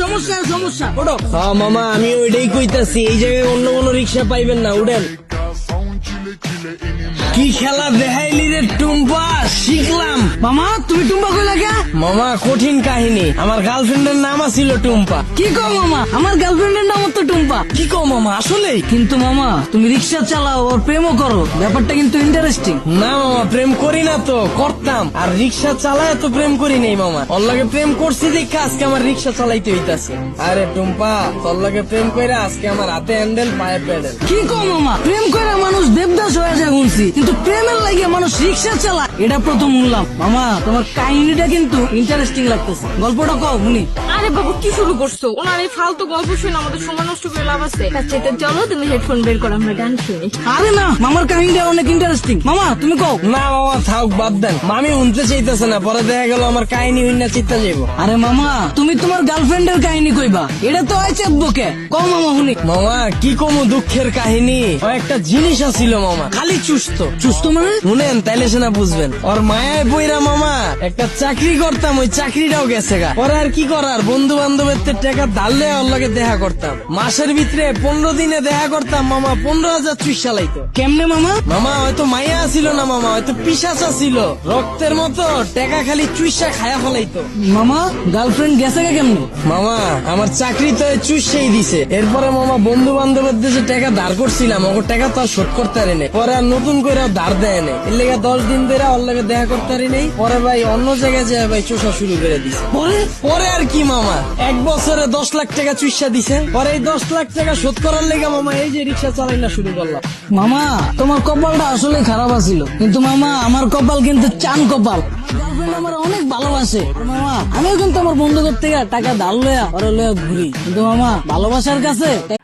সমস্যা সমস্যা ওঠো। হ্যাঁ মামা, আমি ওইটাই কইতাছি, এই জায়গায় অন্য কোনো রিক্সা পাইবেন না, উঠেন। কি খেলা দেখাইলি রে টুম্পা, শিখলাম। মামা তুমি টুম্পা কই লাগে? মামা কঠিন কাহিনী, আমার গার্লফ্রেন্ডের নাম ছিল টুম্পা। কি কও মামা, আমার গার্লফ্রেন্ডের নাম তো টুম্পা। কি কও মামা, আসলে? কিন্তু মামা তুমি রিক্সা চালাও আর প্রেমও করো, ব্যাপারটা কিন্তু ইন্টারেস্টিং। না মামা, প্রেম করি না তো, করতাম। আর রিক্সা চালায় তো প্রেম করি নাই মামা, ওর লাগে প্রেম করছি দেখে আজকে আমার রিক্সা চালাইতে হইতাছে। আরে টুম্পা, তোর লাগে প্রেম কইরা আজকে আমার হাতে হ্যান্ডেল, পায়ে প্যাডেল। কি কও মামা, প্রেম করে মানুষ দেবদাস হয়ে যায় শুনছি, কিন্তু প্রেমের লাগে মানুষ রিক্সা চালায় এটা প্রথম শুনলাম। মামা তোমার কাহিনীটা কিন্তু ইন্টারেস্টিং লাগতেছে, গল্পটা কও শুনি। আরে বাবু কি শুরু করছো? ওনার এই ফালতু গল্প শুনে আমাদের সময় নষ্ট করে লাভ আছে। তার চাইতে চলো তুমি হেডফোন বের করো, আমরা গান শুনি। আরে না, মামার কাহিনীটা অনেক ইন্টারেস্টিং, মামা তুমি কও। না মামা থাক, বাদ দেন, মামি শুনতে চাইতেছে না, পরে দেখা গেল আমার কাহিনী হইনা চিত্তা যাইব। আরে মামা তুমি তোমার গার্লফ্রেন্ডের কাহিনী কইবা, এটা তো আইছে বকে, কও মামা শুনি। মামা কি কমু দুঃখের কাহিনী, ও একটা জিনিস আছিল মামা, খালি চুস্ত। সুস্থ মানে? শুনেন তাইলে সে না বুঝবেন। ওর মায়ায় পইরা মামা একটা চাকরি করতাম, ওই চাকরিটাও গেছে গা। পরে আর কি করার, বন্ধু বান্ধবের টাকা ধারলে ওর লগে দেখা করতাম। মাসের ভিতরে 15 দিনে দেখা করতাম মামা, 15,000 চুইসা লাইতো। কেমনে মামা? মামা হয়তো মায়া ছিল না মামা, হয়তো পিশাচা ছিল, রক্তের মতো টাকা খালি চুইসা খায়া ফলাইতো। মামা গার্লফ্রেন্ড গেছে গে কেমনে? মামা আমার চাকরি তো চুষেই দিছে। এরপরে মামা বন্ধু বান্ধবের দেশে টাকা ধার করছিলাম, ওর টাকা তো আর শোধ করতে পারি নাই। পরে আর নতুন করে ধার দেয় নাই, এর লেগে 10 দিন ধরে ওর লগে দেখা করতে পারি নাই। পরে ভাই অন্য জায়গায় যায় ভাই চুষা শুরু করে দিছে। পরে আর কি মামা, 1 বছরে 10 লাখ টাকা চুষা দিছে। পরে এই 10 লাখ টাকা শোধ করার লেগে মামা এই যে রিক্সা চালাই না শুরু করলাম। মামা তোমার কপালটা আসলে খারাপ আছিল, কিন্তু মামা আমার কপাল কিন্তু চান কপাল। গার্লফ্রেন্ড আমার অনেক ভালোবাসে। আর মামা আমিও কিন্তু আমার বন্ধুদের থেকে টাকা ধার লয়া ওরা লয়া ঘুরি, কিন্তু মামা ভালোবাসার কাছে টাকা